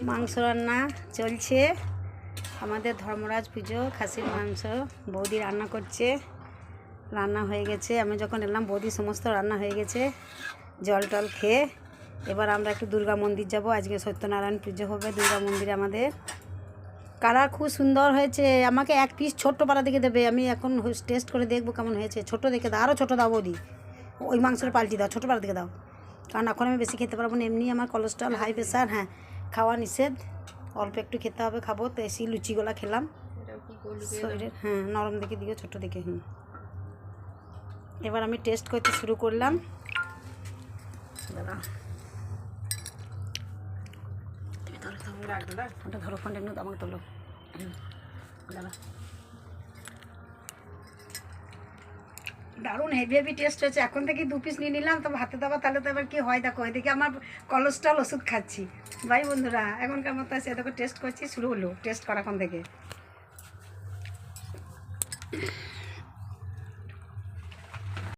মাংস রান্না চলছে, আমাদের ধর্মরাজ পুজো, খাসির মাংস বৌদি রান্না করছে, রান্না হয়ে গেছে। আমি যখন এলাম বৌদি সমস্ত রান্না হয়ে গেছে, জল টল খেয়ে এবার আমরা একটু দুর্গা মন্দির যাব। আজকে সত্যনারায়ণ পুজো হবে দুর্গা মন্দিরে আমাদের। কালার খুব সুন্দর হয়েছে, আমাকে এক পিস ছোট্ট পাড়া দেখে দেবে, আমি এখন টেস্ট করে দেখবো কেমন হয়েছে। ছোটো দেখে দাও, আরও ছোটো দাও বৌদি, ওই মাংসটা পাল্টি দাও, ছোটো পাড়া দেখে দাও, কারণ এখন আমি বেশি খেতে পারবো না, এমনি আমার কোলেস্ট্রল হাই প্রেশার, হ্যাঁ খাওয়া নিষেধ, অল্প একটু খেতে হবে, খাবো তো এসি লুচিগুলো খেলাম শরীরের, হ্যাঁ নরম দেখে দিও, ছোটো দেখে। এবার আমি টেস্ট করতে শুরু করলাম। দাদা তুমি ওটা ধরো, ফোনটা একটু আমাকে তোলো। দাদা দারুণ হেভি হেভি টেস্ট হয়েছে, এখন থেকে 2 পিস নিয়ে নিলাম, তো হাতে দেওয়া, তাহলে তো এবার কী হয় দেখো, এদিকে আমার কোলেস্ট্রল ওষুধ খাচ্ছি। ভাই বন্ধুরা এখনকার মতো আছে, দেখো টেস্ট করছি, শুরু হলো টেস্ট করা এখন থেকে।